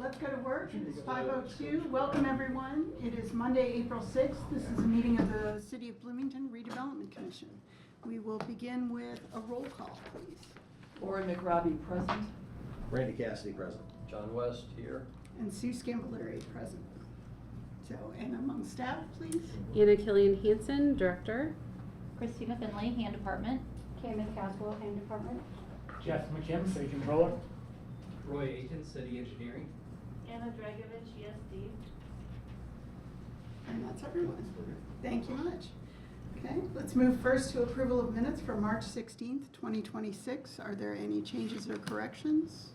let's go to work. It's 5:02. Welcome, everyone. It is Monday, April 6th. This is a meeting of the City of Bloomington Redevelopment Commission. We will begin with a roll call, please. Lauren McRobbie, present. Randy Cassidy, present. John West here. And Sue Scambolari, present. So, and among staff, please. Anna Killian Hansen, Director. Christina Finley, Hand Department. Cameron Caswell, Hand Department. Jeff McKim, City Controller. Roy Aiken, City Engineering. Anna Dragovich, ESD. And that's everyone. Thank you much. Okay, let's move first to approval of minutes for March 16th, 2026. Are there any changes or corrections?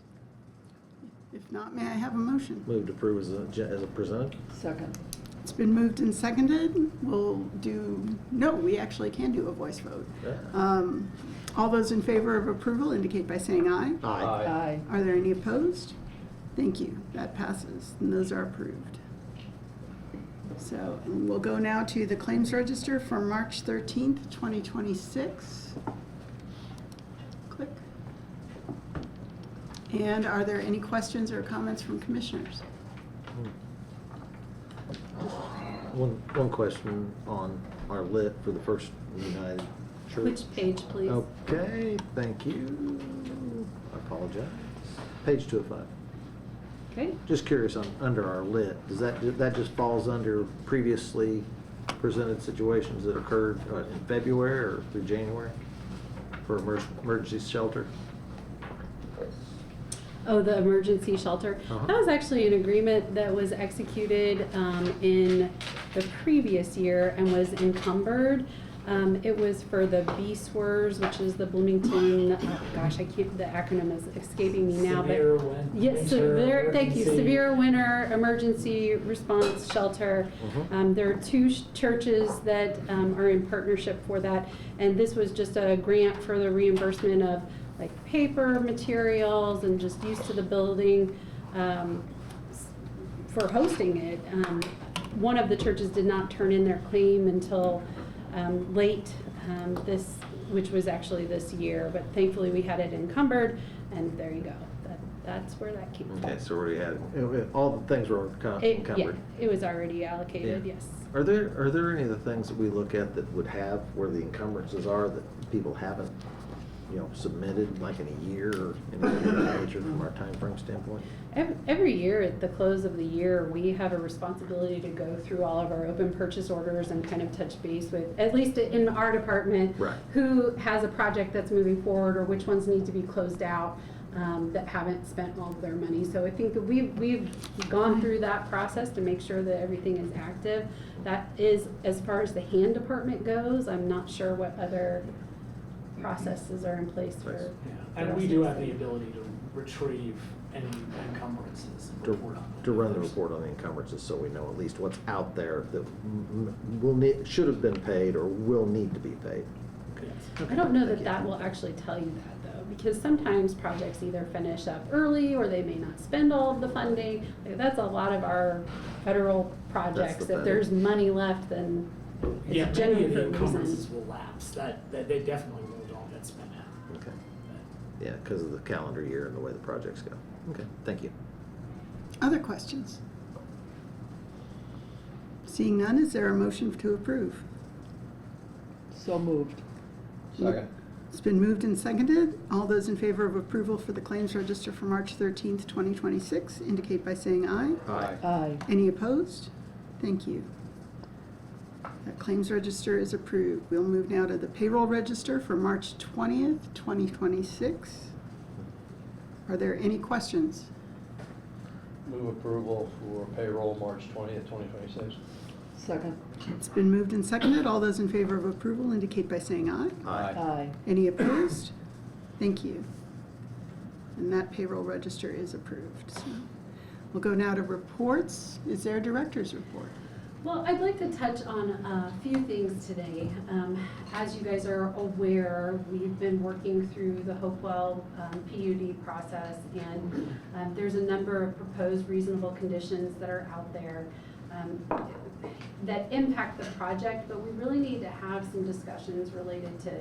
If not, may I have a motion? Move to approve as a presented. Second. It's been moved and seconded. We actually can do a voice vote. Yeah. All those in favor of approval indicate by saying aye. Aye. Aye. Are there any opposed? Thank you. That passes, and those are approved. So, and we'll go now to the claims register for March 13th, 2026. Click. And are there any questions or comments from commissioners? One question on our lit for the First United Church. Which page, please? Okay, thank you. I apologize. Page 205. Okay. Just curious on under our lit, does that just falls under previously presented situations that occurred in February or through January for emergency shelter? Oh, the emergency shelter. Uh-huh. That was actually an agreement that was executed in the previous year and was encumbered. It was for the BSWERS, which is the Bloomington, the acronym is escaping me now. Severe Yes, thank you, Severe Winter Emergency Response Shelter. There are two churches that are in partnership for that, and this was just a grant for the reimbursement of like paper materials and just use to the building for hosting it. One of the churches did not turn in their claim until late which was actually this year, but thankfully we had it encumbered, and there you go. That's where that came from. Okay, so we already had, all the things were encumbered. Yeah, it was already allocated, Yeah. yes. Are there any of the things that we look at that would have where the encumbrances are that people haven't, submitted like in a year or anything of that nature from our time frame standpoint? Every year at the close of the year, we have a responsibility to go through all of our open purchase orders and kind of touch base with, at least in our department, Right. who has a project that's moving forward or which ones need to be closed out that haven't spent all of their money. So I think that we've gone through that process to make sure that everything is active. That is, as far as the hand department goes, I'm not sure what other processes are in place for. Yeah, and we do have the ability to retrieve any encumbrances and report on them. To run the report on the encumbrances so we know at least what's out there that should have been paid or will need to be paid. Yes. I don't know that that will actually tell you that though, because sometimes projects either finish up early or they may not spend all of the funding. Like, that's a lot of our federal projects. If there's money left, then Yeah, it's many of generally the for a encumbrances reason. will lapse. That they definitely will all get spent out. Okay. Yeah, because of the calendar year and the way the projects go. Okay, thank you. Other questions? Seeing none, is there a motion to approve? So moved. Second. It's been moved and seconded. All those in favor of approval for the claims register for March 13th, 2026 indicate by saying aye. Aye. Aye. Any opposed? Thank you. That claims register is approved. We'll move now to the payroll register for March 20th, 2026. Are there any questions? Move approval for payroll March 20th, 2026. Second. It's been moved and seconded. All those in favor of approval indicate by saying aye. Aye. Aye. Any opposed? Thank you. And that payroll register is approved. So we'll go now to reports. Is there a director's report? Well, I'd like to touch on a few things today. As you guys are aware, we've been working through the Hopewell PUD process, and there's a number of proposed reasonable conditions that are out there that impact the project, but we really need to have some discussions related to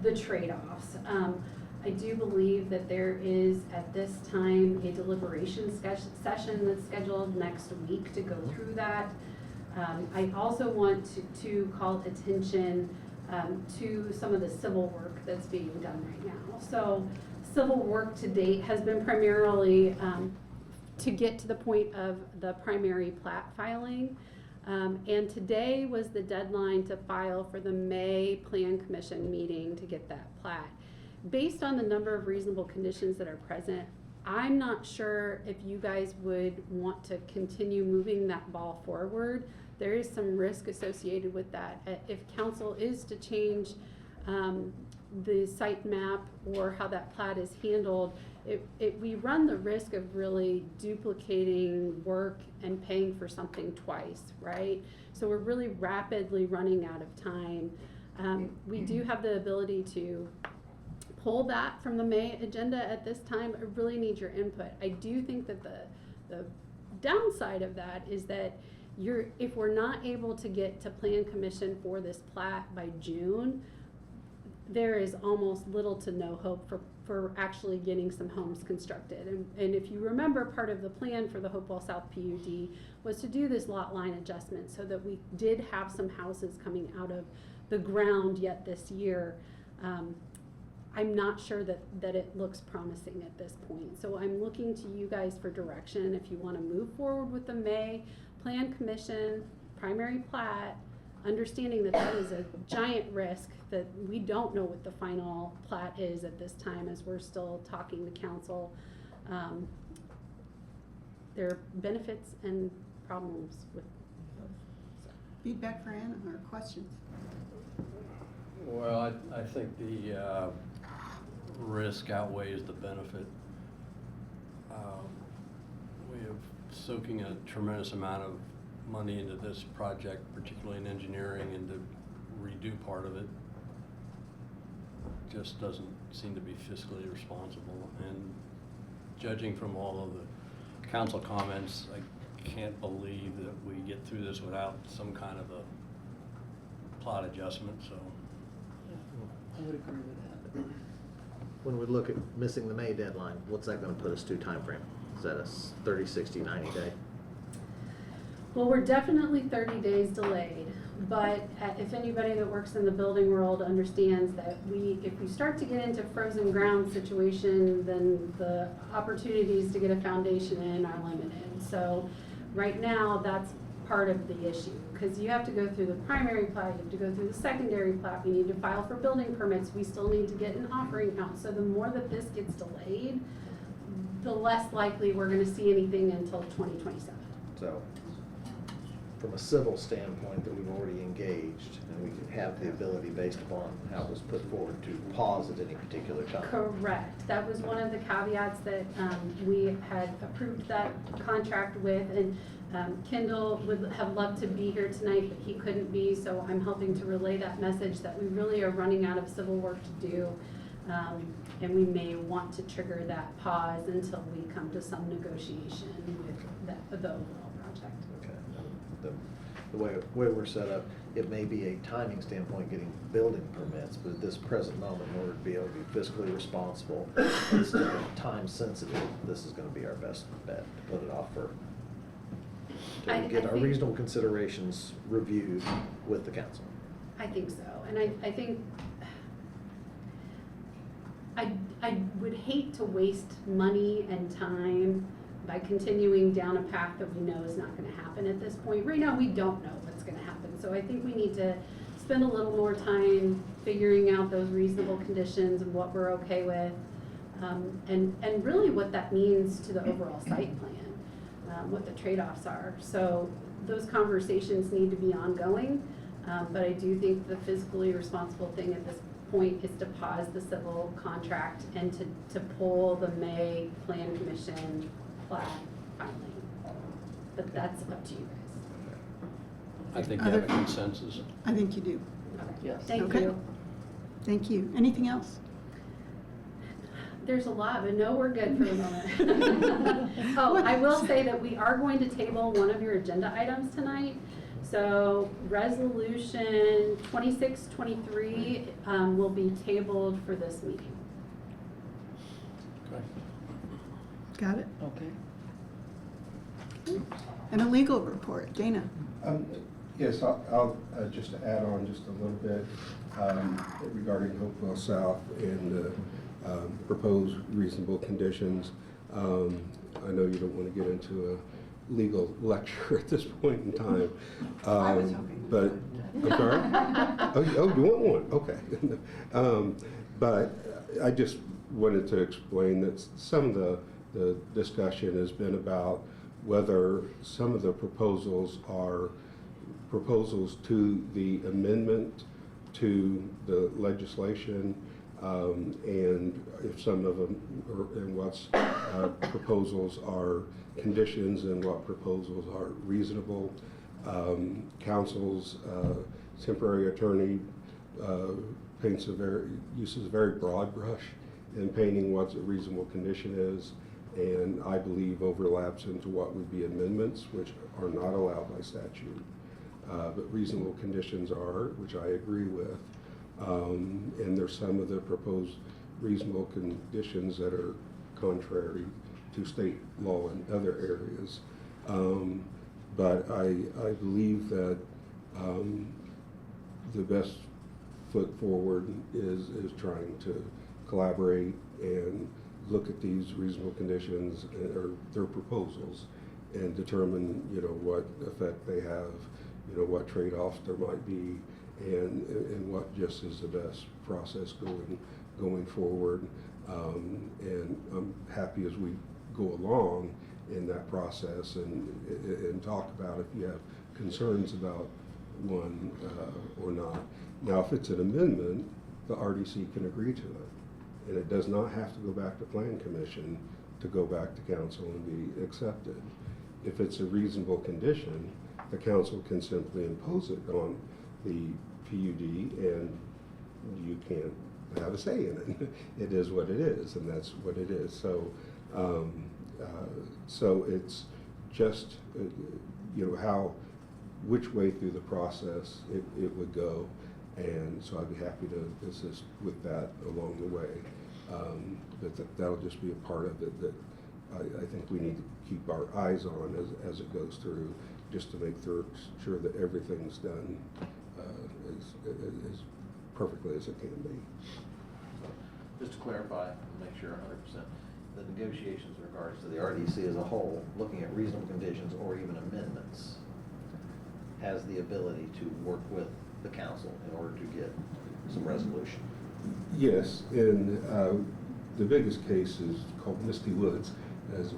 the trade-offs. I do believe that there is, at this time, a deliberation session that's scheduled next week to go through that. I also want to call attention to some of the civil work that's being done right now. So civil work to date has been primarily to get to the point of the primary plat filing. And today was the deadline to file for the May Plan Commission meeting to get that plat. Based on the number of reasonable conditions that are present, I'm not sure if you guys would want to continue moving that ball forward. There is some risk associated with that. If council is to change the site map or how that plat is handled, we run the risk of really duplicating work and paying for something twice, right? So we're really rapidly running out of time. We do have the ability to pull that from the May agenda at this time. I really need your input. I do think that the downside of that is that if we're not able to get to Plan Commission for this plat by June, there is almost little to no hope for actually getting some homes constructed. And if you remember, part of the plan for the Hopewell South PUD was to do this lot line adjustment so that we did have some houses coming out of the ground yet this year. I'm not sure that it looks promising at this point. So I'm looking to you guys for direction if you want to move forward with the May Plan Commission, primary plat, understanding that that is a giant risk, that we don't know what the final plat is at this time as we're still talking to council. There are benefits and problems with both. So. Feedback for Anna or questions? Well, I think the risk outweighs the benefit. We have soaking a tremendous amount of money into this project, particularly in engineering, and to redo part of it just doesn't seem to be fiscally responsible. And judging from all of the council comments, I can't believe that we get through this without some kind of a plot adjustment, so. I would agree with that. When we look at missing the May deadline, what's that gonna put us to timeframe? Is that a 30, 60, 90 day? Well, we're definitely 30 days delayed, but if anybody that works in the building world understands that if we start to get into frozen ground situation, then the opportunities to get a foundation in are limited. So right now, that's part of the issue, because you have to go through the primary plat, you have to go through the secondary plat, we need to file for building permits, we still need to get an offering out. So the more that this gets delayed, the less likely we're gonna see anything until 2027. So, from a civil standpoint, that we've already engaged, and we can have the ability, based upon how it was put forward, to pause at any particular time. Correct. That was one of the caveats that we had approved that contract with, and Kendall would have loved to be here tonight, but he couldn't be, so I'm helping to relay that message that we really are running out of civil work to do, and we may want to trigger that pause until we come to some negotiation with the overall project. Okay. The way we're set up, it may be a timing standpoint getting building permits, but at this present moment, in order to be able to be fiscally responsible, instead of time sensitive, this is gonna be our best bet to put it off for, I to get our think- reasonable considerations reviewed with the council. I think so, and I think I would hate to waste money and time by continuing down a path that we know is not gonna happen at this point. Right now, we don't know what's gonna happen, so I think we need to spend a little more time figuring out those reasonable conditions and what we're okay with, and really what that means to the overall site plan, what the trade-offs are. So those conversations need to be ongoing, but I do think the fiscally responsible thing at this point is to pause the civil contract and to pull the May Plan Commission plat filing. But that's up to you guys. I think you have a consensus. I think you do. Okay. Yes. Thank Okay. you. Thank you. Anything else? There's a lot, but no, we're good for the moment. Oh, I will say that we are going to table one of your agenda items tonight. So resolution 2623 will be tabled for this meeting. Got it? Okay. And a legal report. Dana? Yes, I'll just add on just a little bit regarding Hopewell South and the proposed reasonable conditions. I know you don't want to get into a legal lecture at this point in time. I was hoping. But, I'm sorry? Oh, you want one? Okay. But I just wanted to explain that some of the discussion has been about whether some of the proposals are proposals to the amendment to the legislation, and if some of them, and what's proposals are conditions and what proposals are reasonable. Council's temporary attorney uses a very broad brush in painting what a reasonable condition is, and I believe overlaps into what would be amendments, which are not allowed by statute. But reasonable conditions are, which I agree with. And there's some of the proposed reasonable conditions that are contrary to state law in other areas. But I believe that the best foot forward is trying to collaborate and look at these reasonable conditions or their proposals and determine, what effect they have, what trade-offs there might be, and what just is the best process going forward. And I'm happy as we go along in that process and talk about if you have concerns about one or not. Now, if it's an amendment, the RDC can agree to it. And it does not have to go back to Plan Commission to go back to council and be accepted. If it's a reasonable condition, the council can simply impose it on the PUD and you can't have a say in it. It is what it is, and that's what it is. So, so it's just, which way through the process it would go. And so I'd be happy to assist with that along the way. But that'll just be a part of it that I think we need to keep our eyes on as it goes through, just to make sure that everything's done as perfectly as it can be. Just to clarify, and make sure 100%, the negotiations in regards to the RDC as a whole, looking at reasonable conditions or even amendments, has the ability to work with the council in order to get some resolution. Yes, and the biggest case is called Misty Woods, as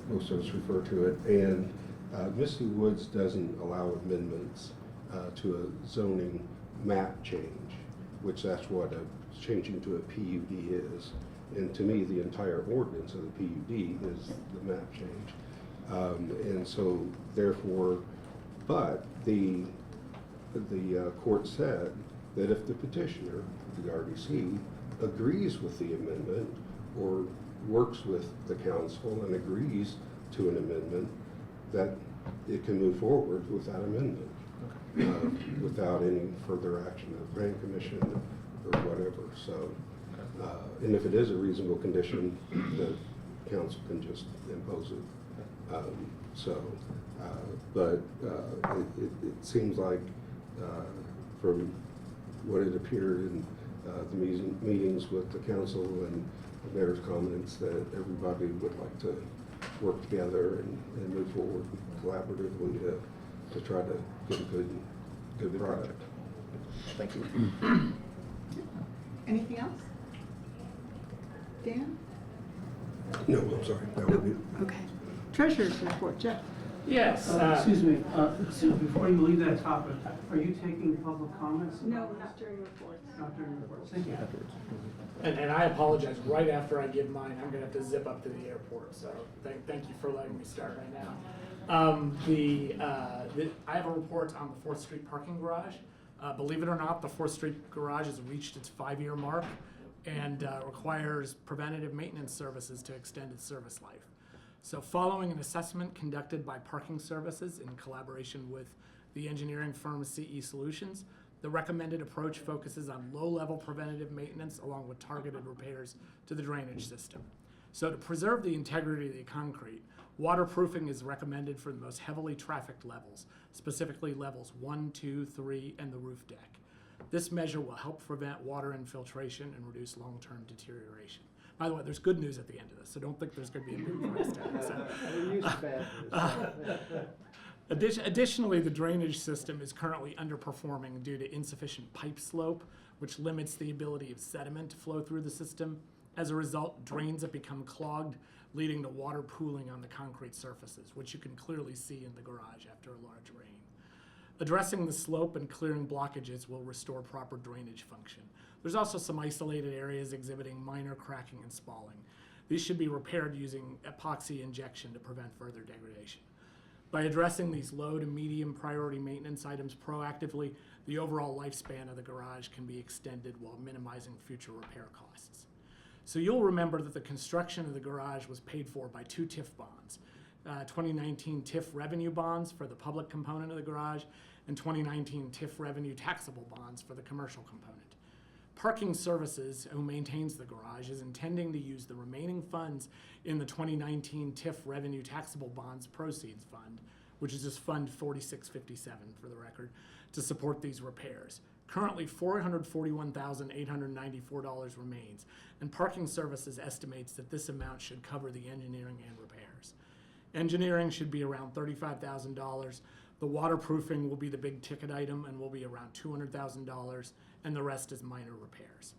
most of us refer to it, and Misty Woods doesn't allow amendments to a zoning map change, which that's what changing to a PUD is. And to me, the entire ordinance of the PUD is the map change. And so therefore, but the court said that if the petitioner, the RDC, agrees with the amendment or works with the council and agrees to an amendment, that it can move forward with that amendment without any further action of the Plan Commission or whatever. So, and if it is a reasonable condition, the council can just impose it. But it seems like from what it appeared in the meetings with the council and the mayor's comments, that everybody would like to work together and move forward collaboratively to try to get a good product. Thank you. Anything else? Dan? No, I'm sorry. That would be. Okay. Treasurer's report, Jeff. Yes. Excuse me, Sue, before you leave that topic, are you taking public comments? No, not during reports. Not during reports, thank you. And I apologize, right after I give mine, I'm gonna have to zip up to the airport, so thank you for letting me start right now. I have a report on the 4th Street parking garage. Believe it or not, the 4th Street garage has reached its 5-year mark and requires preventative maintenance services to extend its service life. So following an assessment conducted by Parking Services in collaboration with the engineering firm CE Solutions, the recommended approach focuses on low-level preventative maintenance along with targeted repairs to the drainage system. So to preserve the integrity of the concrete, waterproofing is recommended for the most heavily trafficked levels, specifically levels 1, 2, 3, and the roof deck. This measure will help prevent water infiltration and reduce long-term deterioration. By the way, there's good news at the end of this, so don't think there's going to be a big price tag. We're used to bad news. Additionally, the drainage system is currently underperforming due to insufficient pipe slope, which limits the ability of sediment to flow through the system. As a result, drains have become clogged, leading to water pooling on the concrete surfaces, which you can clearly see in the garage after a large rain. Addressing the slope and clearing blockages will restore proper drainage function. There's also some isolated areas exhibiting minor cracking and spalling. These should be repaired using epoxy injection to prevent further degradation. By addressing these low to medium priority maintenance items proactively, the overall lifespan of the garage can be extended while minimizing future repair costs. So you'll remember that the construction of the garage was paid for by 2 TIF bonds. 2019 TIF revenue bonds for the public component of the garage and 2019 TIF revenue taxable bonds for the commercial component. Parking Services, who maintains the garage, is intending to use the remaining funds in the 2019 TIF revenue taxable bonds proceeds fund, which is just Fund 4657 for the record, to support these repairs. Currently, $441,894 remains, and Parking Services estimates that this amount should cover the engineering and repairs. Engineering should be around $35,000. The waterproofing will be the big ticket item and will be around $200,000, and the rest is minor repairs.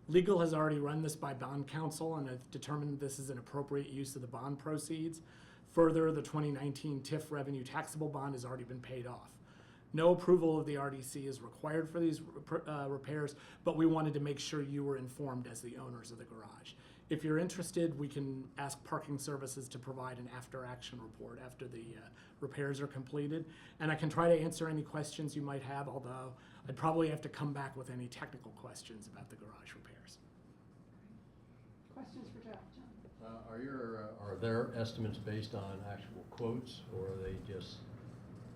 Legal has already run this by bond counsel and have determined this is an appropriate use of the bond proceeds. Further, the 2019 TIF revenue taxable bond has already been paid off. No approval of the RDC is required for these repairs, but we wanted to make sure you were informed as the owners of the garage. If you're interested, we can ask Parking Services to provide an after-action report after the repairs are completed. And I can try to answer any questions you might have, although I'd probably have to come back with any technical questions about the garage repairs. Questions for Jeff, John? Are their estimates based on actual quotes, or are they just?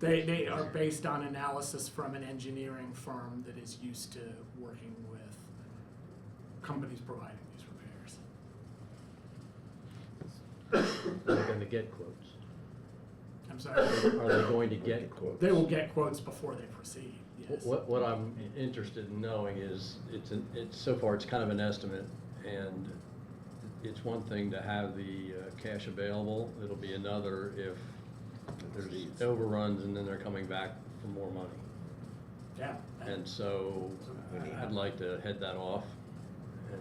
They are based on analysis from an engineering firm that is used to working with companies providing these repairs. Are they going to get quotes? I'm sorry. Are they going to get quotes? They will get quotes before they proceed, yes. What I'm interested in knowing is, so far it's kind of an estimate, and it's one thing to have the cash available. It'll be another if there's overruns and then they're coming back for more money. Yeah. And so I'd like to head that off and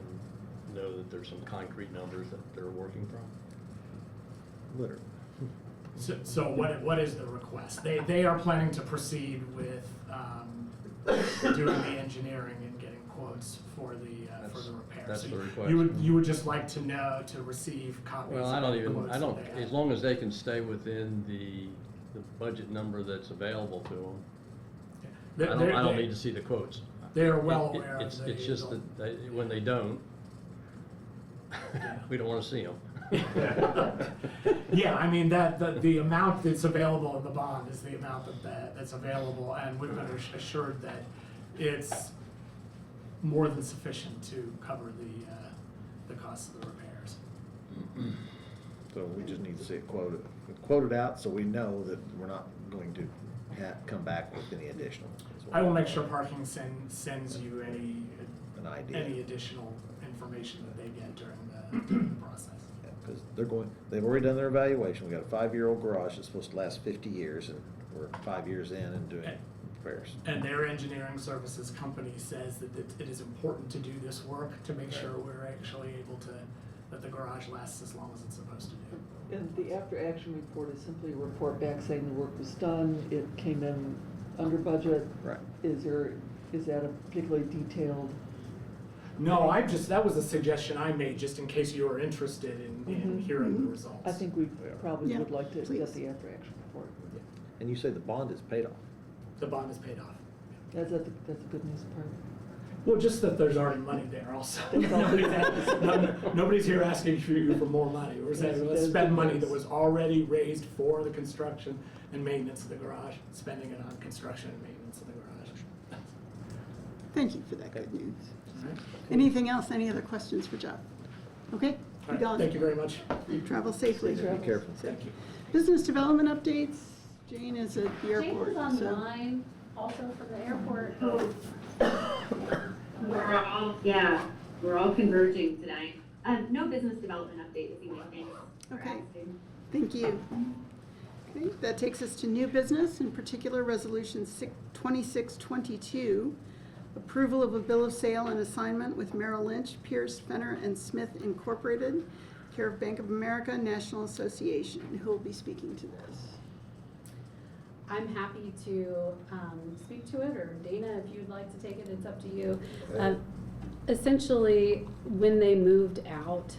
know that there's some concrete numbers that they're working from. Literally. So what is the request? They are planning to proceed with doing the engineering and getting quotes for the repair. That's So the request. You would just like to know, to receive copies Well, of I the quotes that they have. as long as they can stay within the budget number that's available to them, I don't need to see the quotes. They are well aware of It's just that when they don't, we don't want to see them. Yeah, I mean, the amount that's available in the bond is the amount that's available, and we've been assured that it's more than sufficient to cover the cost of the repairs. So we just need to see it quoted out, so we know that we're not going to come back with any additional. I will make sure Parking sends you An idea. any additional information that they get during the process. Because they've already done their evaluation. We got a 5-year-old garage that's supposed to last 50 years, and we're 5 years in and doing repairs. And their engineering services company says that it is important to do this work to make sure we're actually able to, that the garage lasts as long as it's supposed to do. And the after-action report is simply a report back saying the work was done, it came in under budget. Right. Is that a particularly detailed? No, that was a suggestion I made, just in case you were interested in hearing the results. I think we probably Yeah, would like to please. get the after-action report. And you say the bond is paid off. The bond is paid off. That's the good news part. Well, just that there's already money there also. That's all. Nobody's here asking you for more money. We're saying, let's That's spend good money news. that was already raised for the construction and maintenance of the garage, spending it on construction and maintenance of the garage. Thank you for that good news. Anything else, any other questions for Jeff? Okay, Be gone. Thank you very much. Travel safely. Be careful. Thank you. Business development updates. Jane is at the airport. James is so- online also for the airport. We're all converging tonight. No business development update this evening, thanks. for Okay. asking. Thank you. Okay, that takes us to new business, in particular Resolution 2622, approval of a bill of sale and assignment with Merrill Lynch, Pierce, Fenner, and Smith Incorporated, care of Bank of America National Association. Who will be speaking to this? I'm happy to speak to it, or Dana, if you'd like to take it, it's up to you. Essentially, when they moved out,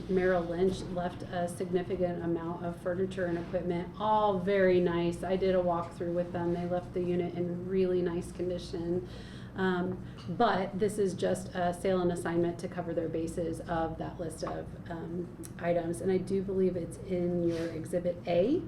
Merrill Lynch left a significant amount of furniture and equipment, all very nice. I did a walkthrough with them. They left the unit in really nice condition. But this is just a sale and assignment to cover their bases of that list of items. And I do believe it's in your Exhibit A.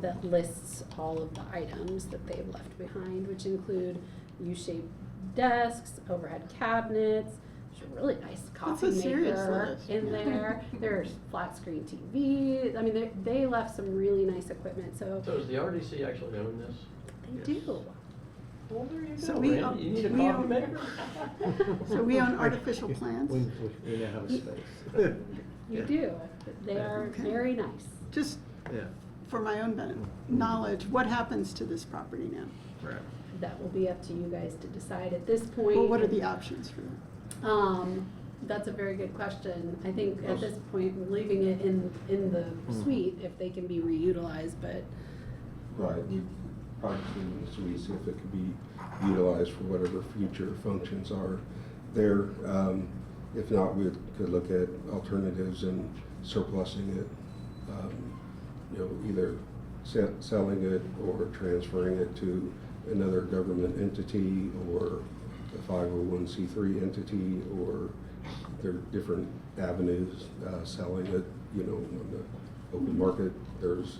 That lists all of the items that they've left behind, which include U-shaped desks, overhead cabinets. There's a really nice coffee a serious maker list. in there. There's flat screen TV. I mean, they left some really nice equipment. So So does the RDC actually own this? they do. Well, there you So go, we Randy. own- You need a we coffee own- maker? So we own artificial plants. We now have a space. You do. They are Okay. very nice. Just Yeah, for my own knowledge, what happens to this property now? right. That will be up to you guys to decide at this point. Well, what are the options for that? That's a very good question. I think at this point, leaving it in the suite, if they can be reutilized, but Right, we probably see if it could be utilized for whatever future functions are there. If not, we could look at alternatives and surplusing it. Either selling it or transferring it to another government entity or a 501c3 entity, or there are different avenues, selling it, on the open market. There's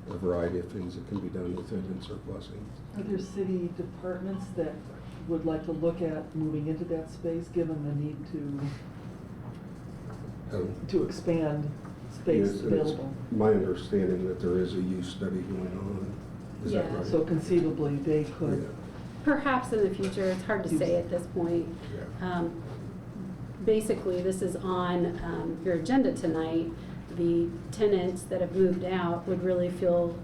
a variety of things that can be done with it and surplusing. Are there city departments that would like to look at moving into that space, given the need to expand space Yes, and it's available? my understanding that there is a use study going on. Is that Yeah. right? So conceivably, they could, Yeah. perhaps in the future, it's hard to say at this point. Yeah. Basically, this is on your agenda tonight. The tenants that have moved out would really feel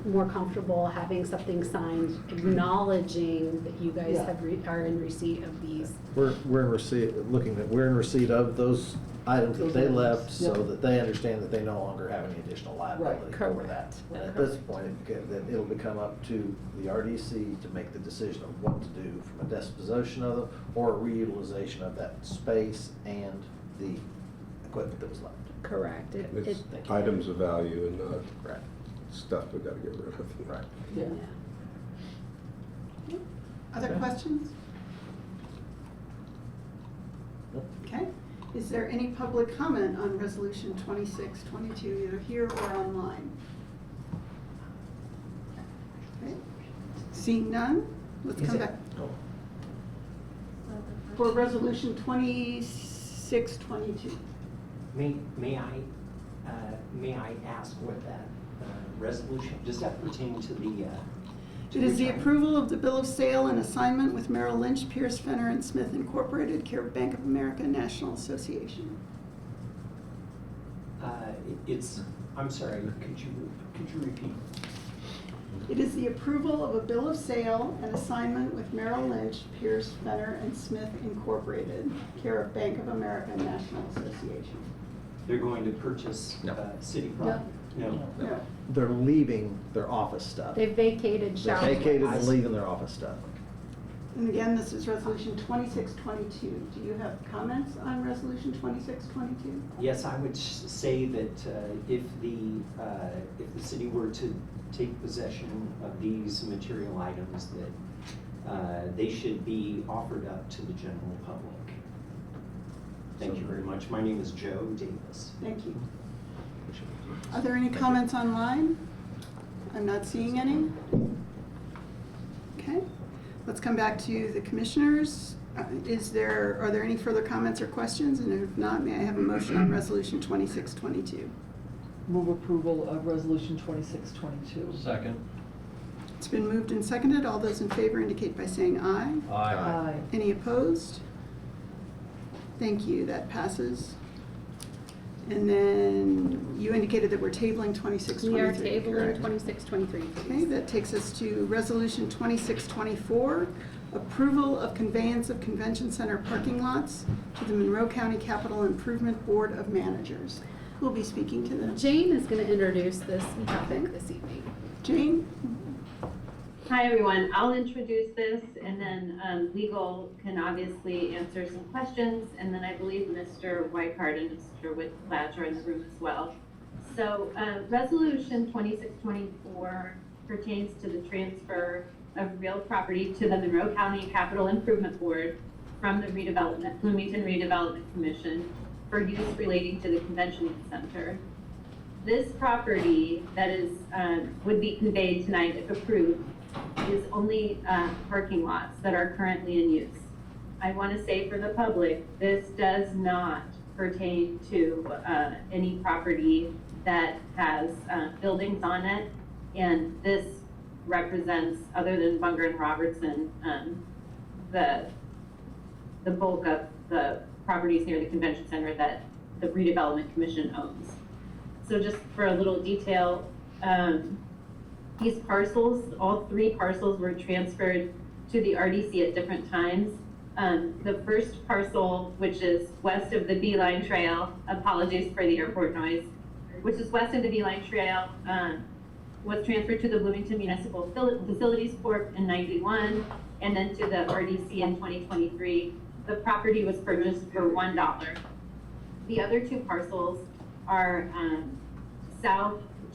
more comfortable having something signed acknowledging that you guys Yeah. are in receipt of these. We're in receipt, we're in receipt of those items that they left, so Yeah. that they understand that they no longer have any additional liability Right. for that. And at this point, then it'll become up to the RDC to make the decision of what to do from a disposition of them or a reutilization of that space and the equipment that was left. Correct. It's items of value and not Right. stuff we gotta get rid of. Right. yeah. Other questions? Okay. Is there any public comment on Resolution 2622, either here or online? Okay. Seeing none, let's come back. For Resolution 2622. May I ask what that resolution, does that pertain to the? It is the approval of the bill of sale and assignment with Merrill Lynch, Pierce, Fenner, and Smith Incorporated, care of Bank of America National Association. I'm sorry, could you repeat? It is the approval of a bill of sale and assignment with Merrill Lynch, Pierce, Fenner, and Smith Incorporated, care of Bank of America National Association. They're going to purchase No. city property? No. No. They're leaving their office stuff. They vacated They're shop. vacated and leaving their office stuff. And again, this is Resolution 2622. Do you have comments on Resolution 2622? Yes, I would say that if the city were to take possession of these material items, that they should be offered up to the general public. Thank you very much. My name is Joe Davis. Thank you. Are there any comments online? I'm not seeing any. Okay, let's come back to the commissioners. Are there any further comments or questions? And if not, may I have a motion on Resolution 2622? Move approval of Resolution 2622. Second. It's been moved and seconded. All those in favor indicate by saying aye. Aye. Any opposed? Thank you, that passes. And then you indicated that we're tabling 2623. We are tabling correct? 2623, Okay, please. that takes us to Resolution 2624, approval of conveyance of convention center parking lots to the Monroe County Capital Improvement Board of Managers. Who will be speaking to this? Jane is going to introduce this topic this evening. Jane? Hi, everyone. I'll introduce this, and then legal can obviously answer some questions, and then I believe Mr. Whitehart and Mr. Whitlatch are in the room as well. So Resolution 2624 pertains to the transfer of real property to the Monroe County Capital Improvement Board from the Bloomington Redevelopment Commission for use relating to the convention center. This property that is would be conveyed tonight if approved is only parking lots that are currently in use. I want to say for the public, this does not pertain to any property that has buildings on it, and this represents, other than Bunger and Robertson, the bulk of the properties near the convention center that the redevelopment commission owns. So just for a little detail, these parcels, all three parcels were transferred to the RDC at different times. The first parcel, which is west of the Beeline Trail, apologies for the airport noise, which is west of the Beeline Trail, was transferred to the Bloomington Municipal Facilities Corp in '91, and then to the RDC in 2023. The property was purchased for $1. The other two parcels are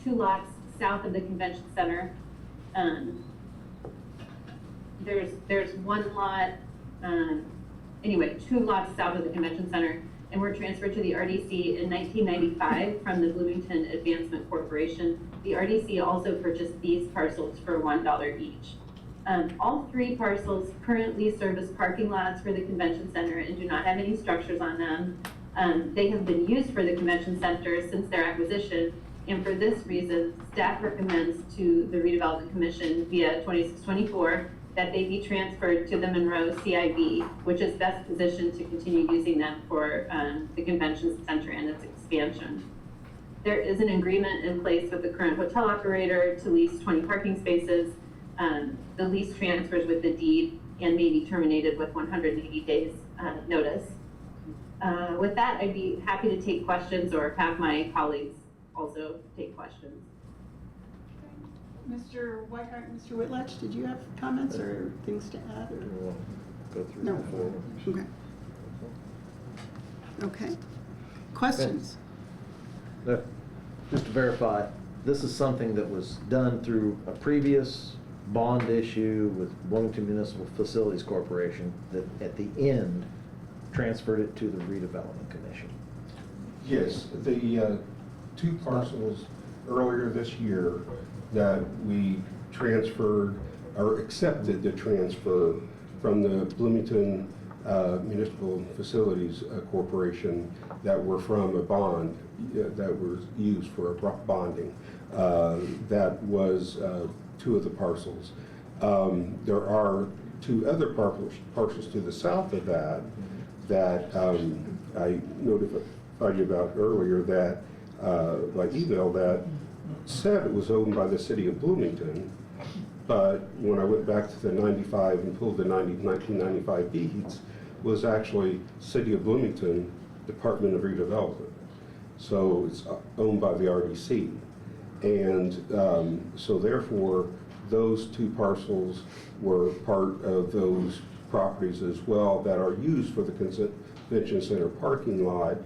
two lots south of the convention center. There's one lot, anyway, 2 lots south of the convention center, and were transferred to the RDC in 1995 from the Bloomington Advancement Corporation. The RDC also purchased these parcels for $1 each. All 3 parcels currently serve as parking lots for the convention center and do not have any structures on them. They have been used for the convention center since their acquisition, and for this reason, staff recommends to the Redevelopment Commission via 2624 that they be transferred to the Monroe CIB, which is best positioned to continue using them for the convention center and its expansion. There is an agreement in place with the current hotel operator to lease 20 parking spaces. The lease transfers with the deed and may be terminated with 180 days notice. With that, I'd be happy to take questions or have my colleagues also take questions. Mr. Whitehart and Mr. Whitlatch, did you have comments or things to add? Or? We'll go through No. the form. Okay. Okay. Questions? Just to verify, this is something that was done through a previous bond issue with Bloomington Municipal Facilities Corporation that at the end transferred it to the Redevelopment Commission. Yes, the 2 parcels earlier this year that we transferred or accepted the transfer from the Bloomington Municipal Facilities Corporation that were from a bond that was used for bonding. That was 2 of the parcels. There are 2 other parcels to the south of that I notified you about earlier that by email that said it was owned by the city of Bloomington, but when I went back to the 95 and pulled the 1995 deeds, was actually City of Bloomington Department of Redevelopment. So it's owned by the RDC. And so therefore, those 2 parcels were part of those properties as well that are used for the convention center parking lot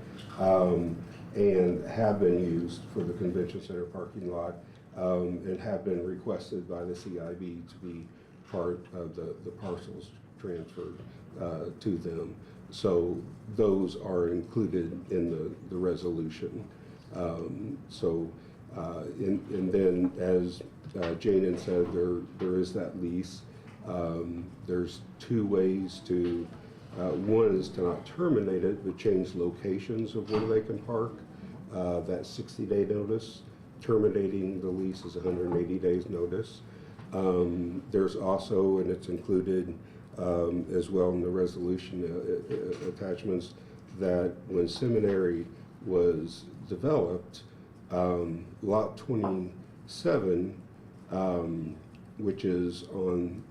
and have been used for the convention center parking lot and have been requested by the CIB to be part of the parcels transferred to them. So those are included in the resolution. And then as Jane said, there is that lease. There's 2 ways to One is to not terminate it, but change locations of where they can park. That 60-day notice. Terminating the lease is 180 days notice. There's also, and it's included as well in the resolution attachments, that when seminary was developed, lot 27, which is on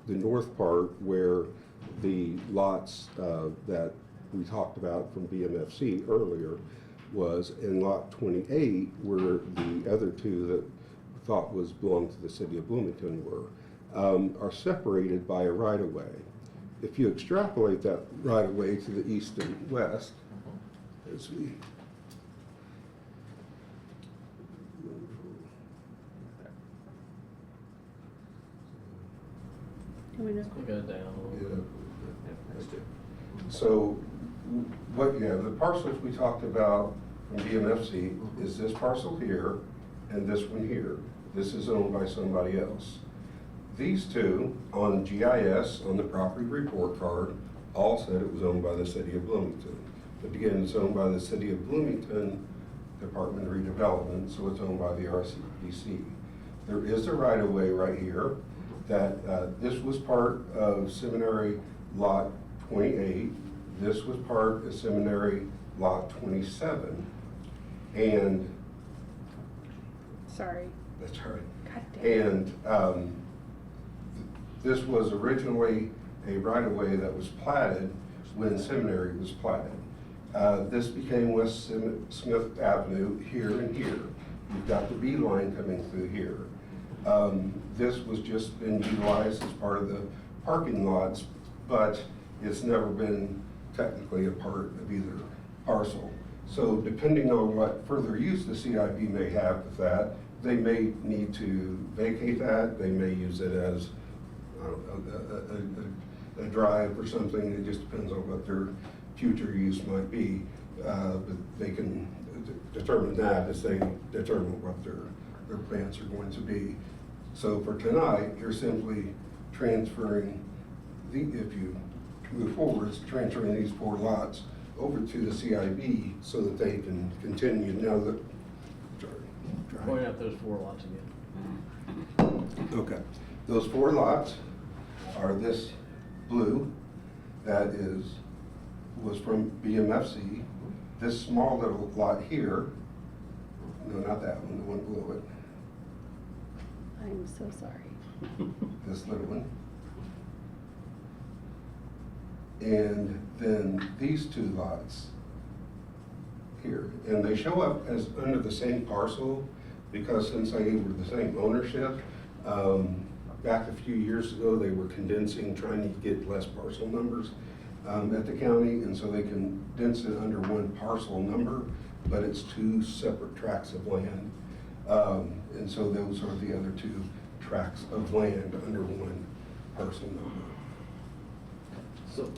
the north part where the lots that we talked about from BMFC earlier was, in lot 28 where the other two that thought was belonged to the city of Bloomington were, are separated by a right-of-way. If you extrapolate that right-of-way to the east and west, as we Go down. So what you have, the parcels we talked about from BMFC is this parcel here and this one here. This is owned by somebody else. These two on GIS, on the property report card, all said it was owned by the city of Bloomington. But again, it's owned by the city of Bloomington Department of Redevelopment, so it's owned by the RCDC. There is a right-of-way right here that this was part of Seminary Lot 28. This was part of Seminary Lot 27. And Sorry. that's right. God damn. And this was originally a right-of-way that was platted when Seminary was platted. This became West Smith Avenue here and here. You've got the B line coming through here. This was just been utilized as part of the parking lots, but it's never been technically a part of either parcel. So depending on what further use the CIP may have with that, they may need to vacate that. They may use it as, I don't know, a drive or something. It just depends on what their future use might be. But they can determine that as they determine what their plans are going to be. So for tonight, you're simply transferring, if you move forward, it's transferring these 4 lots over to the CIB so that they can continue now that, Point out those 4 lots again. Okay, those 4 lots are this blue, that was from BMFC. This small little lot here, no, not that one, the one below it. I'm so sorry. This little one. And then these 2 lots here. And they show up as under the same parcel because since they were the same ownership, back a few years ago, they were condensing, trying to get less parcel numbers at the county, and so they condense it under one parcel number, but it's 2 separate tracts of land. And so those are the other 2 tracts of land under one parcel number. So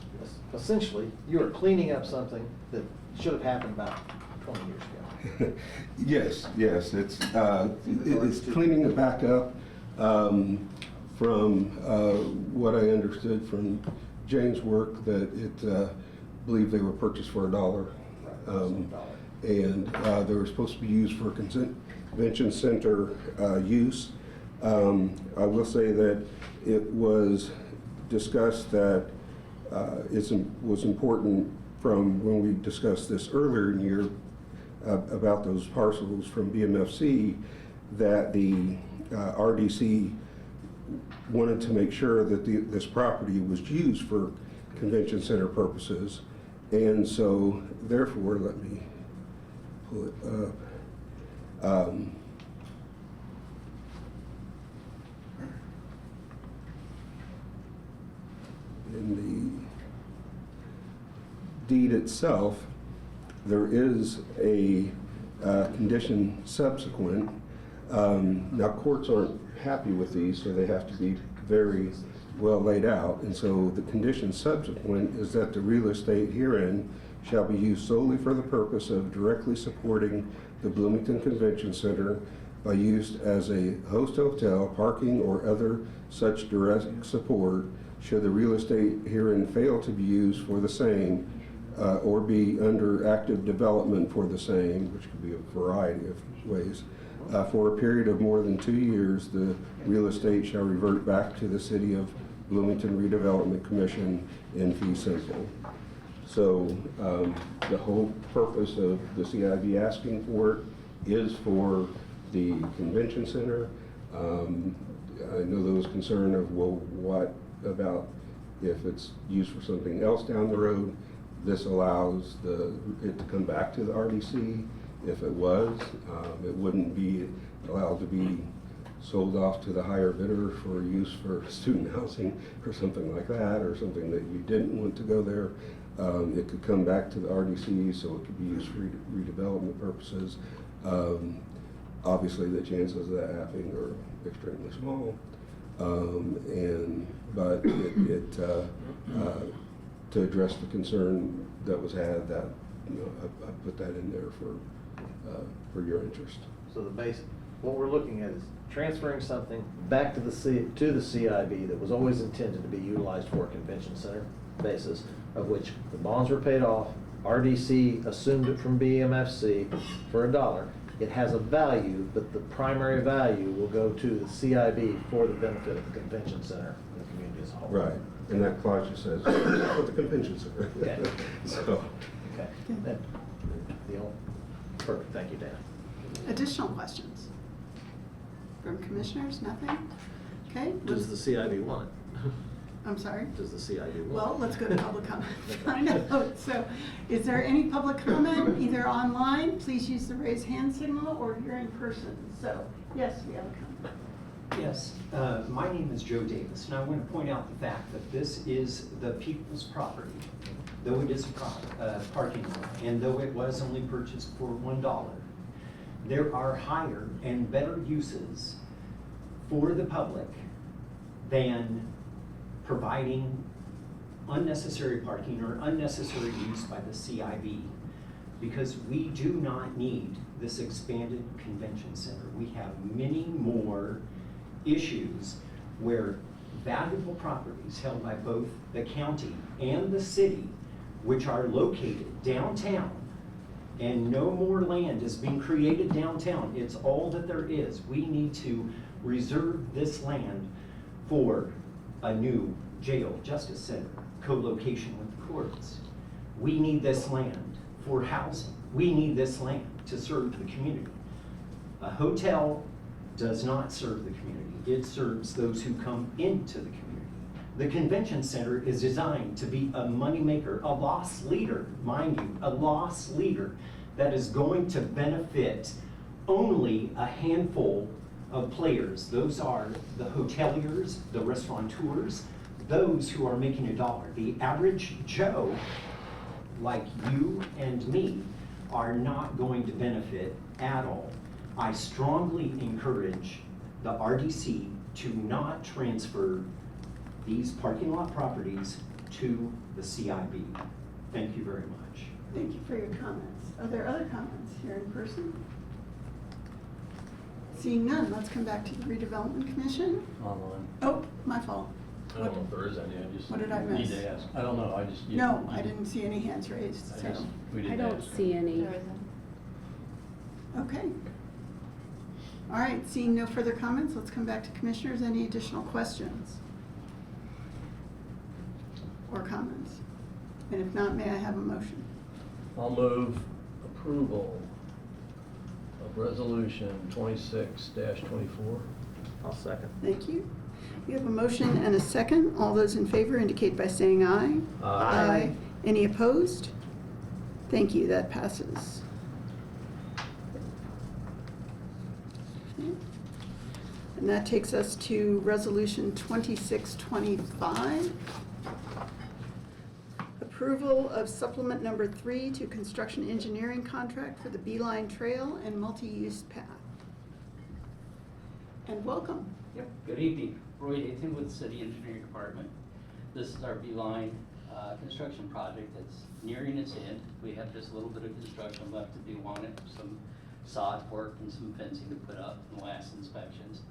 essentially, you are cleaning up something that should have happened about 20 years ago. Yes, it's cleaning it back up from what I understood from Jane's work, that it believed they were purchased for $1. And they were supposed to be used for convention center use. I will say that it was discussed that it was important from when we discussed this earlier in the year about those parcels from BMFC, that the RDC wanted to make sure that this property was used for convention center purposes. And so therefore, let me pull it up. In the deed itself, there is a condition subsequent. Now courts aren't happy with these, so they have to be very well laid out. And so the condition subsequent is that the real estate herein shall be used solely for the purpose of directly supporting the Bloomington Convention Center by use as a host hotel, parking, or other such direct support should the real estate herein fail to be used for the same, or be under active development for the same, which could be a variety of ways, for a period of more than 2 years, the real estate shall revert back to the City of Bloomington Redevelopment Commission in fee simple. So the whole purpose of the CIB asking for it is for the convention center. I know there was concern of, well, what about if it's used for something else down the road? This allows it to come back to the RDC. If it was, it wouldn't be allowed to be sold off to the higher bidder for use for student housing or something like that, or something that you didn't want to go there. It could come back to the RDC, so it could be used for redevelopment purposes. Obviously, the chances of that happening are extremely small. But to address the concern that was had, that I put that in there for your interest. So what we're looking at is transferring something back to the CIB that was always intended to be utilized for a convention center basis, of which the bonds were paid off, RDC assumed it from BMFC for $1. It has a value, but the primary value will go to the CIB for the benefit of the convention center and the community as a whole. Right, and that clause just says, for the convention center. Okay. So, Okay. Perfect, thank you, Dan. Additional questions? From commissioners, nothing? Okay. Does the CIB want it? I'm sorry? Does the CIB want it? Well, let's go to public comment. I know. So is there any public comment, either online, please use the raise hand signal, or here in person? So, yes, we have a comment. Yes, my name is Joe Davis, and I want to point out the fact that this is the people's property, though it is a parking lot, and though it was only purchased for $1, there are higher and better uses for the public than providing unnecessary parking or unnecessary use by the CIB, because we do not need this expanded convention center. We have many more issues where valuable properties held by both the county and the city, which are located downtown, and no more land is being created downtown. It's all that there is. We need to reserve this land for a new jail, justice center, co-location with the courts. We need this land for housing. We need this land to serve the community. A hotel does not serve the community. It serves those who come into the community. The convention center is designed to be a moneymaker, a loss leader, mind you, a loss leader that is going to benefit only a handful of players. Those are the hoteliers, the restaurateurs, those who are making $1. The average Joe, like you and me, are not going to benefit at all. I strongly encourage the RDC to not transfer these parking lot properties to the CIB. Thank you very much. Thank you for your comments. Are there other comments here in person? Seeing none, let's come back to the Redevelopment Commission. Online. Oh, my fault. I don't know if there is any, I just What did I need miss? to ask. I don't know, I just. No, I didn't see any hands raised, I so. just- we I didn't don't ask. see any. There isn't. Okay. All right, seeing no further comments, let's come back to commissioners. Any additional questions? Or comments? And if not, may I have a motion? I'll move approval of resolution 26-24. I'll second. Thank you. We have a motion and a second. All those in favor indicate by saying aye. Aye. Any opposed? Thank you, that passes. Okay. And that takes us to resolution 2625. Approval of supplement number 3 to construction engineering contract for the Beeline Trail and multi-use path. And welcome. Yep, good evening. Roy Nathan with the City Engineering Department. This is our Beeline construction project that's nearing its end. We have just a little bit of construction left to do on it, some sod work and some fencing to put up in the last inspections.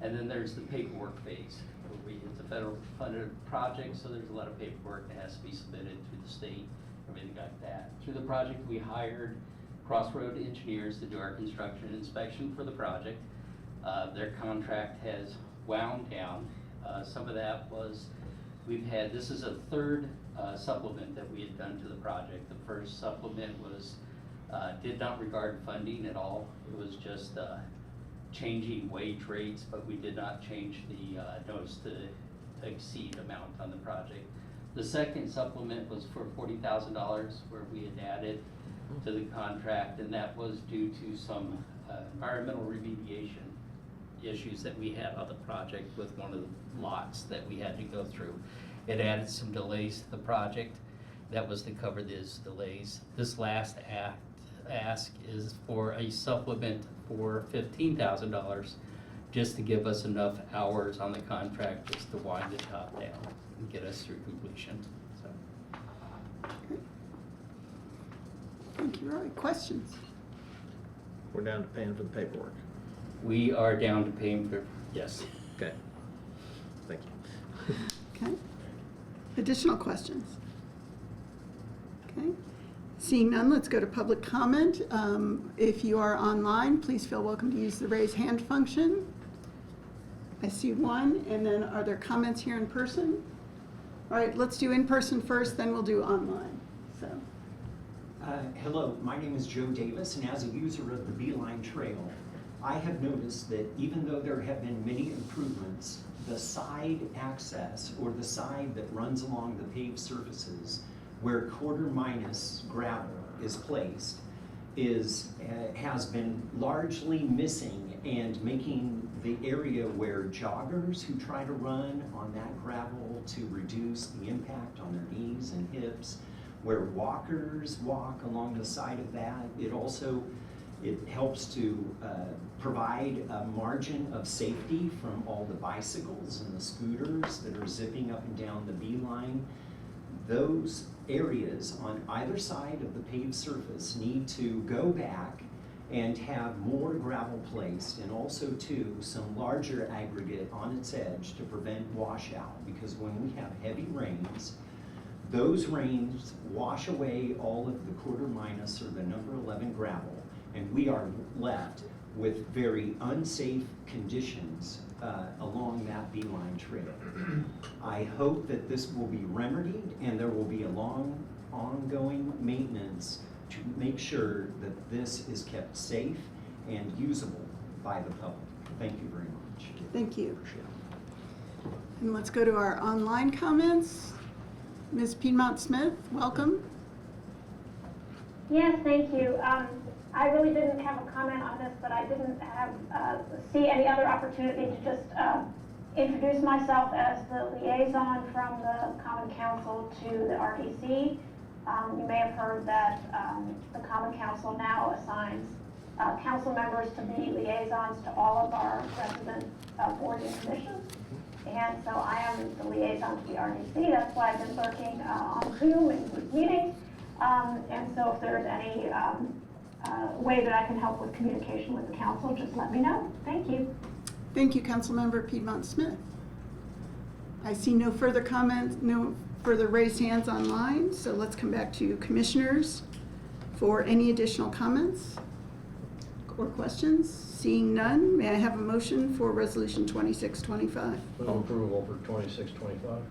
And then there's the paperwork phase. It's a federal funded project, so there's a lot of paperwork that has to be submitted through the state, everything like that. Through the project, we hired Crossroad engineers to do our construction inspection for the project. Their contract has wound down. Some of that was, this is a third supplement that we had done to the project. The first supplement was, did not regard funding at all. It was just changing wage rates, but we did not change the notice to exceed amount on the project. The second supplement was for $40,000, where we had added to the contract, and that was due to some environmental remediation issues that we had on the project with one of the lots that we had to go through. It added some delays to the project. That was to cover these delays. This last ask is for a supplement for $15,000, just to give us enough hours on the contract just to wind the top down and get us through completion. So. Thank you, Roy. Questions? We're down to paying for the paperwork. We are down to paying for, yes. Okay. Thank you. Okay. Additional questions? Okay. Seeing none, let's go to public comment. If you are online, please feel welcome to use the raise hand function. I see one, and then are there comments here in person? All right, let's do in person first, then we'll do online. So. Hello, my name is Joe Davis, and as a user of the Beeline Trail, I have noticed that even though there have been many improvements, the side access, or the side that runs along the paved surfaces where quarter minus gravel is placed has been largely missing, and making the area where joggers who try to run on that gravel to reduce the impact on their knees and hips, where walkers walk along the side of that, it helps to provide a margin of safety from all the bicycles and the scooters that are zipping up and down the beeline. Those areas on either side of the paved surface need to go back and have more gravel placed, and also too some larger aggregate on its edge to prevent washout, because when we have heavy rains, those rains wash away all of the quarter minus or the number 11 gravel, and we are left with very unsafe conditions along that beeline trail. I hope that this will be remedied, and there will be a long ongoing maintenance to make sure that this is kept safe and usable by the public. Thank you very much. Thank you. And let's go to our online comments. Ms. Piedmont Smith, welcome. Yes, thank you. I really didn't have a comment on this, but I didn't see any other opportunity to just introduce myself as the liaison from the Common Council to the RDC. You may have heard that the Common Council now assigns council members to be liaisons to all of our resident boards and commissions. And so I am the liaison to the RDC. That's why I've been lurking on Zoom and group meetings. And so if there's any way that I can help with communication with the council, just let me know. Thank you. Thank you, Councilmember Piedmont Smith. I see no further comments, no further raised hands online, so let's come back to commissioners for any additional comments or questions. Seeing none, may I have a motion for Resolution 2625? Approval for 2625.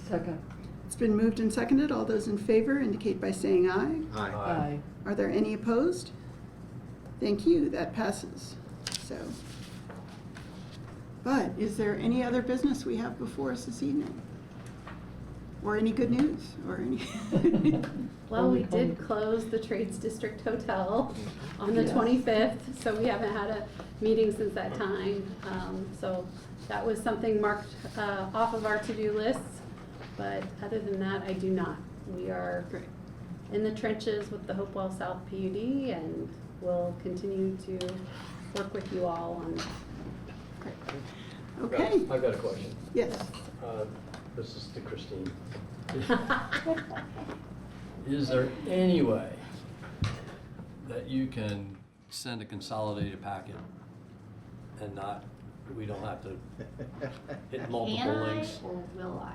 Second. It's been moved and seconded. All those in favor indicate by saying aye. Aye. Are there any opposed? Thank you, that passes. So, but is there any other business we have before us this evening? Or any good news, or any? Well, we did close the Trades District Hotel on the 25th, so we haven't had a meeting since that time. So that was something marked off of our to-do lists, but other than that, I do not. We are in the trenches with the Hopewell South PUD, and we'll continue to work with you all on that. Okay. I've got a question. Yes. This is to Christine. Is there any way that you can send a consolidated packet and not we don't have to hit multiple Can I links. or will I?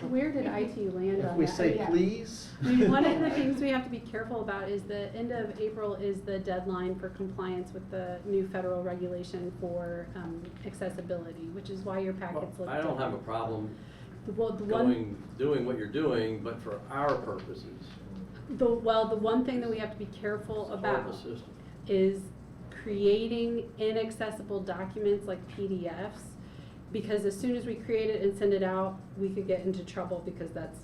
Where did IT land If on we that? say Yeah. please. I mean, one of the things we have to be careful about is the end of April is the deadline for compliance with the new federal regulation for accessibility, which is why your packets look I don't have a different. problem Well, the one, doing what you're doing, but for our purposes, the one thing that we have to be careful it's a about horrible system. is creating inaccessible documents like PDFs, because as soon as we create it and send it out, we could get into trouble because that's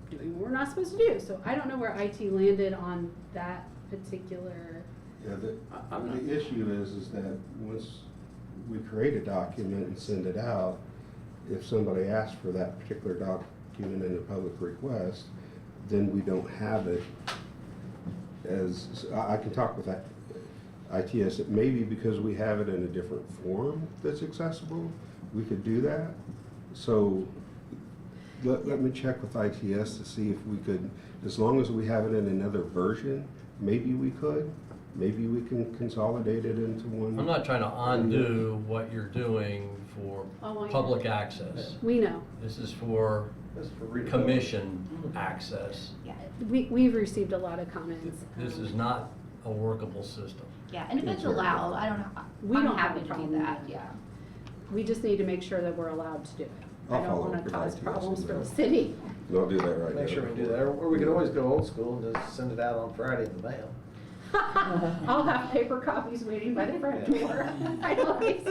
doing what we're not supposed to do. So I don't know where IT landed on that particular. Yeah, I'm not- the issue is that once we create a document and send it out, if somebody asks for that particular document in a public request, then we don't have it as, I can talk with that ITS, that maybe because we have it in a different form that's accessible, we could do that. So let me check with ITS to see if we could, as long as we have it in another version, maybe we could. Maybe we can consolidate it into one. I'm not trying to undo what you're doing for Oh, I know. public access. We know. This is for That's for redevelopment. commission access. Yeah, We've received a lot of comments. This is not a workable system. yeah, and if it's That's right. allowed, I don't know, We I'm don't have happy a to do problem that, with it. yeah. We just need to make sure that we're allowed to do it. I I'll don't follow wanna up with cause ITS problems on for the that. city. I'll do that right now. Make sure we do that, or we could always go old school and just send it out on Friday in the mail. I'll have paper copies waiting by the front door. I always.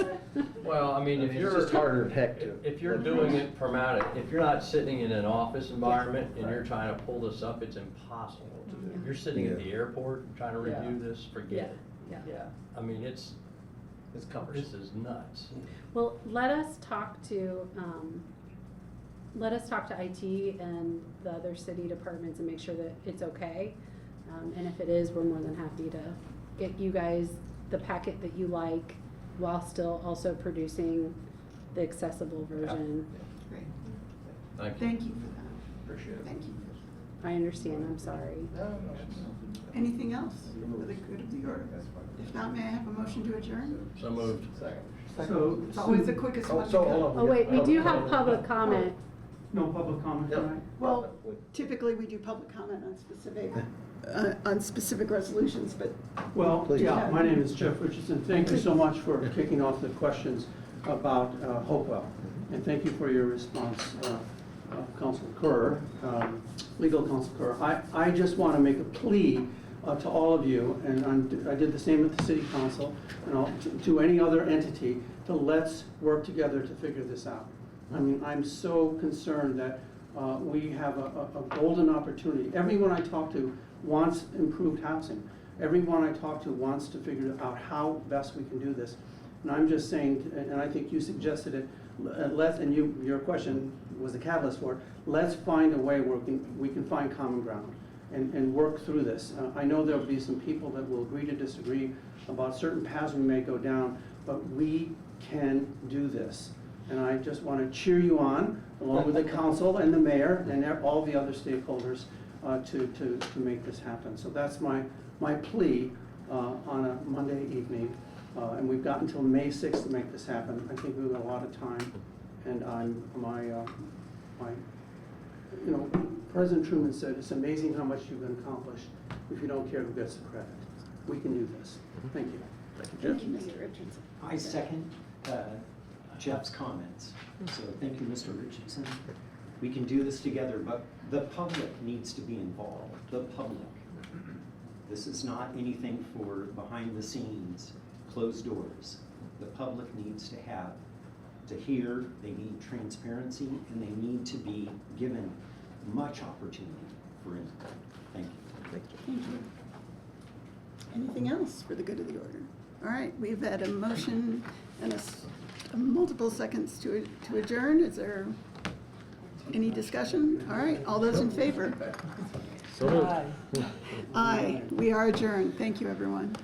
Well, I mean, if It's you're. just harder than heck to. If you're doing it formatted, if you're not sitting in an office environment and you're trying to pull this up, it's impossible to do. If you're sitting at the airport and trying to review this, forget it. Yeah. I mean, it's cumbersome. this is nuts. Well, let us talk to IT and the other city departments and make sure that it's okay. And if it is, we're more than happy to get you guys the packet that you like while still also producing the accessible version. Great. Thank you. Thank you for that. Appreciate it. Thank you. I understand, I'm sorry. Anything else for the good of the order? If not, may I have a motion to adjourn? So moved. So, It's always the quickest one to So, go. hold on. Oh, wait, we do have public comment. no public comment Yep. tonight? Well, typically, we do public comment on specific resolutions, but Well, Please. yeah, my name is Jeff Richardson. Thank you so much for kicking off the questions about Hopewell. And thank you for your response, Council Kerr, Legal Counsel Kerr. I just want to make a plea to all of you, and I did the same at the City Council, and to any other entity, to let's work together to figure this out. I mean, I'm so concerned that we have a golden opportunity. Everyone I talk to wants improved housing. Everyone I talk to wants to figure out how best we can do this. And I'm just saying, and I think you suggested it, and your question was the catalyst for it, let's find a way where we can find common ground and work through this. I know there'll be some people that will agree to disagree about certain paths we may go down, but we can do this. And I just want to cheer you on, along with the council and the mayor and all the other stakeholders, to make this happen. So that's my plea on a Monday evening. And we've got until May 6th to make this happen. I think we've got a lot of time. And President Truman said, it's amazing how much you can accomplish if you don't care who gets the credit. We can do this. Thank you. thank you, Mr. Richardson. I second Jeff's comments. So thank you, Mr. Richardson. We can do this together, but the public needs to be involved. The public. This is not anything for behind the scenes, closed doors. The public needs to hear, they need transparency, and they need to be given much opportunity for input. Thank you. Thank you. Anything else for the good of the order? All right, we've had a motion and multiple seconds to adjourn. Is there any discussion? All right, all those in favor? So moved. Aye, we are adjourned. Thank you, everyone.